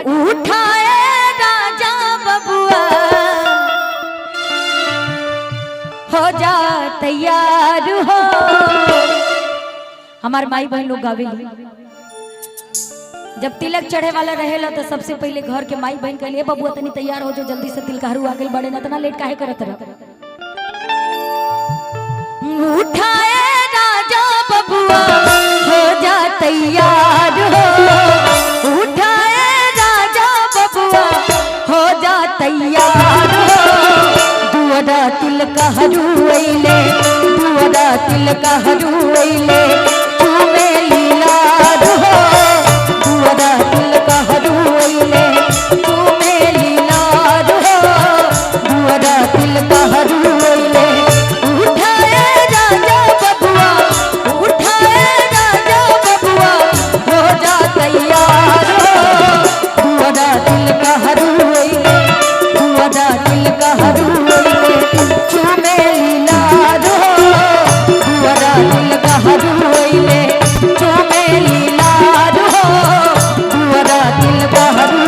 उठाए राजा बबुआ हो जा तैयार हो। हमार माई बहन लोग गावेली जब तिलक चढ़े वाला रहेला तो सबसे पहले घर के माई बहन कहलिए बबुआ तनी तैयार हो जो जल्दी से तिलकहरू आ गइल बड़े ना तना लेट काहे करत रह। उठाए राजा बबुआ हो जा तैयार हो। उठाए राजा बबुआ हो जा तैयार हो। दुअरा तिलकहरू अइले दुअरा तिलकहरू अइले चूमे लीला हो। दुअरा तिलकहरू अइले चूमे लीला हो। दुअरा तिलकहरू अइले उठाए राजा बबुआ उठाए राजा बबुआ हो जा तैयार हो। दुअरा तिलकहरू अइले दुअरा तिलकहरू अइले चूमे लीला हो। दुअरा तिलकहरू अइले चूमे लीला हो। दुअरा तिलकहरू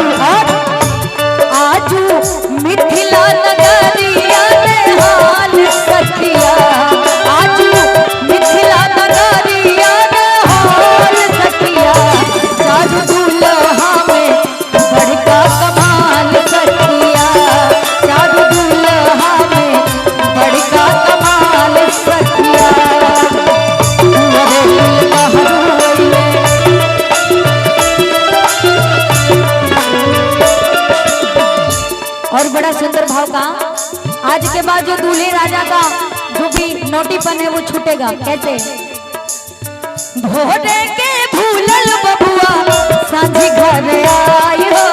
आजू मिथिला नगरिया में हाल सखिया आजू मिथिला नगरिया में हाल सखिया। चारू दुल्हा में बड़का कमाल सखिया चारू दुल्हा में बड़का कमाल सखिया। दुअरे तिलकहरू अइले और बड़ा सुंदर भाव का आज के बाद जो दूल्हे राजा का जो भी नोटीपन है वो छूटेगा। कैसे भोरे के भूलल बबुआ सांझी घर आई हो।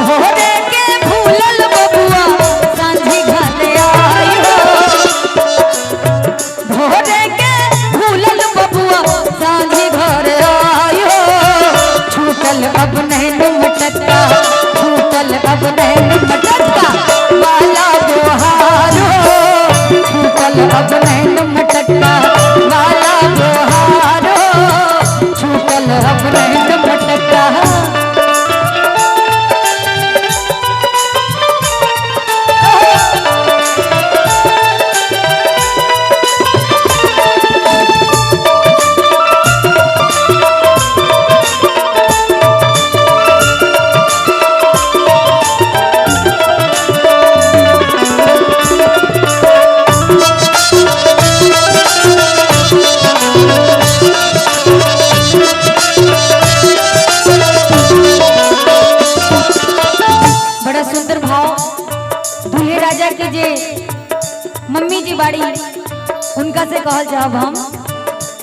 भोरे के भूलल बबुआ सांझी घर आई हो। भोरे के भूलल बबुआ सांझी घर आई हो। छूटल अब नैन मटका छूटल अब नैन मटका वाला जोहार हो। छूटल अब नैन मटका वाला जोहार हो। छूटल अब नैन मटका बड़ा सुंदर भाव दूल्हे राजा के जे मम्मी जी बाड़ी उनका से कहल जाब हम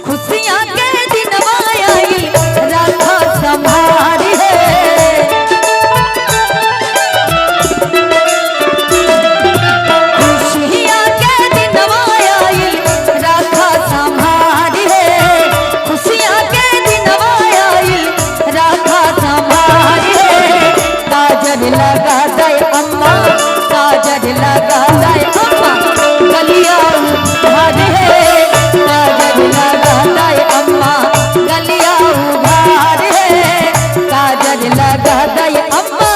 खुशियां के दिनवा आई राखा संभारी है। खुशियां के दिनवा आई राखा संभारी है। खुशियां के दिनवा आई राखा संभारी है। काजल लगा दे अम्मा काजल लगा दे अम्मा गलिया उघार है। काजल लगा दे अम्मा गलिया उघार है। काजल लगा दे अम्मा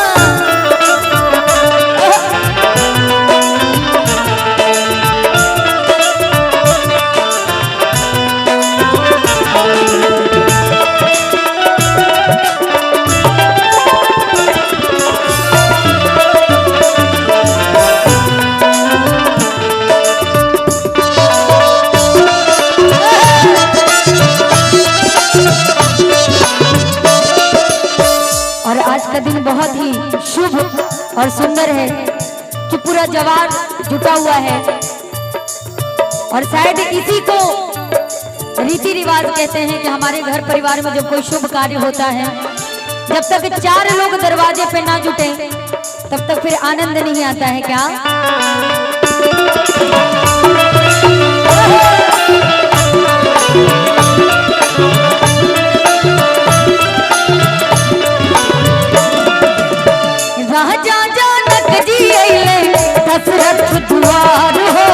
और आज का दिन बहुत ही शुभ और सुंदर है कि पूरा जवार जुटा हुआ है। और शायद इसी को रीति रिवाज कहते हैं कि हमारे घर परिवार में जब कोई शुभ कार्य होता है जब तक 4 लोग दरवाजे पे ना जुटे तब तक फिर आनंद नहीं आता है। क्या राजा जनक जी अइले दशरथ द्वार हो।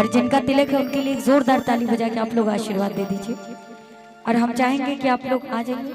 और जिनका तिलक है उनके लिए जोरदार ताली बजा के आप लोग आशीर्वाद दे दीजिए। और हम चाहेंगे कि आप लोग आ जाइए।